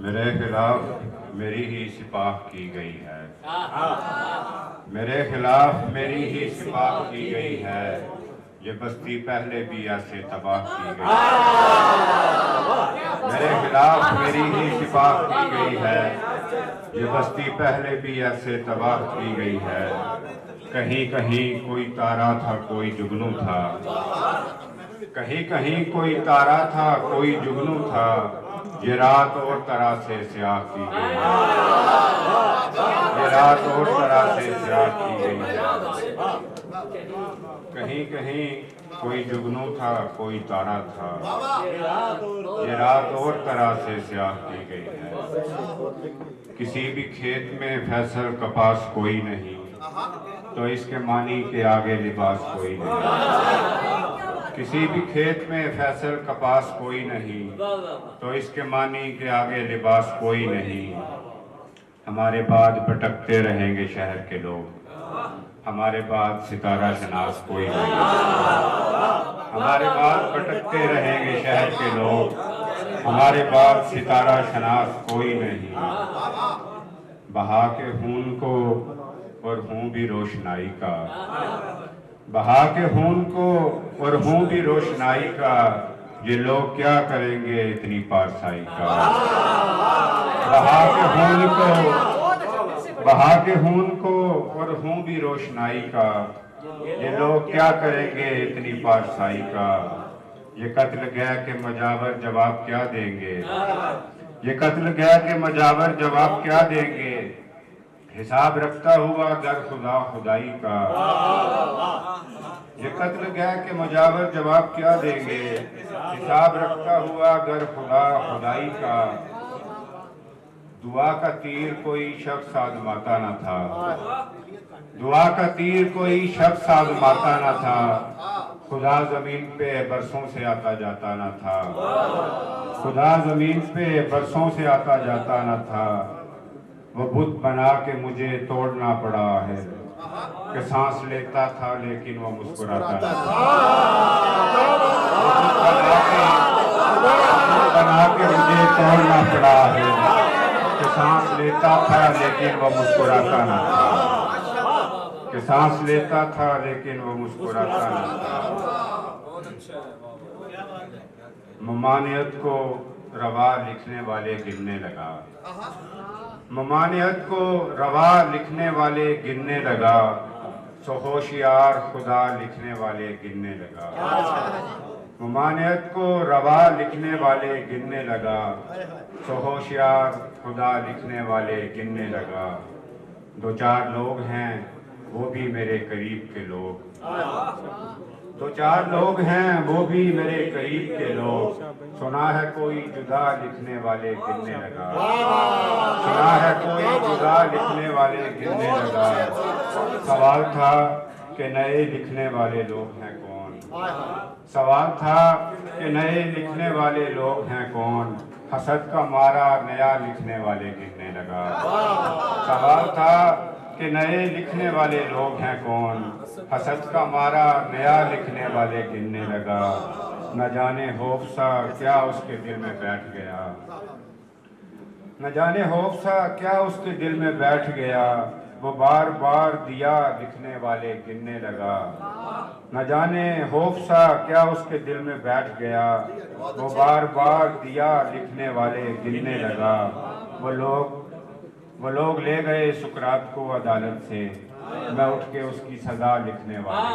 मेरे खिलाफ मेरी ही सिपाह की गई है, मेरे खिलाफ मेरी ही सिपाह की गई है। ये बस्ती पहले भी ऐसे तबाह की गई है। मेरे खिलाफ मेरी ही सिपाह की गई है। ये बस्ती पहले भी ऐसे तबाह की गई है। कहीं कहीं कोई तारा था, कोई जुगनू था, कहीं कहीं कोई तारा था, कोई जुगनू था। ये रात और तरह से स्याह की गई है, ये रात और तरह से स्याह की गई है। कहीं कहीं कोई जुगनू था, कोई तारा था, ये रात और तरह से स्याह की गई है। किसी भी खेत में फैसल कपास कोई नहीं, तो इसके मानी के आगे लिबास कोई नहीं। किसी भी खेत में फैसल कपास कोई नहीं, तो इसके मानी के आगे लिबास कोई नहीं। हमारे बाद भटकते रहेंगे शहर के लोग, हमारे बाद सितारा शनास कोई नहीं। हमारे बाद भटकते रहेंगे शहर के लोग, हमारे बाद सितारा शनास कोई नहीं। बहा के खून को और हूँ भी रोशनाई का, बहा के खून को और हूँ भी रोशनाई का। ये लोग क्या करेंगे इतनी पारसाई का। बहा के खून को, बहा के खून को और हूँ भी रोशनाई का। ये लोग क्या करेंगे इतनी पारसाई का। ये कत्ल गया के मजावर जवाब क्या देंगे, ये कत्ल गया के मजावर जवाब क्या देंगे। हिसाब रखता हुआ गर खुदा खुदाई का। ये कत्ल गया के मजावर जवाब क्या देंगे। हिसाब रखता हुआ गर खुदा खुदाई का। दुआ का तीर कोई शख्स आजमाता न था, दुआ का तीर कोई शख्स आजमाता न था। खुदा जमीन पे बरसों से आता जाता न था, खुदा जमीन पे बरसों से आता जाता न था। वो बुत बना के मुझे तोड़ना पड़ा है, कि सांस लेता था लेकिन वो मुस्कुराता था। बना के मुझे तोड़ना पड़ा है, कि सांस लेता था लेकिन वो मुस्कुराता न था, कि सांस लेता था लेकिन वो मुस्कुराता न था। ममानियत को रवा लिखने वाले गिनने लगा, ममानियत को रवा लिखने वाले गिनने लगा। सो होशियार खुदा लिखने वाले गिनने लगा। ममानियत को रवा लिखने वाले गिनने लगा। सो होशियार खुदा लिखने वाले गिनने लगा। दो चार लोग हैं वो भी मेरे करीब के लोग, दो चार लोग हैं वो भी मेरे करीब के लोग। सुना है कोई जुदा लिखने वाले गिनने लगा, सुना है कोई जुदा लिखने वाले गिनने लगा। सवाल था कि नए लिखने वाले लोग हैं कौन, सवाल था कि नए लिखने वाले लोग हैं कौन। हसद का मारा नया लिखने वाले गिनने लगा। सवाल था कि नए लिखने वाले लोग हैं कौन। हसद का मारा नया लिखने वाले गिनने लगा। न जाने खौफ सा क्या उसके दिल में बैठ गया, न जाने खौफ सा क्या उसके दिल में बैठ गया। वो बार बार दिया लिखने वाले गिनने लगा। न जाने खौफ सा क्या उसके दिल में बैठ गया। वो बार बार दिया लिखने वाले गिनने लगा। वो लोग ले गए सुकरात को अदालत से, मैं उठ के उसकी सजा लिखने वाले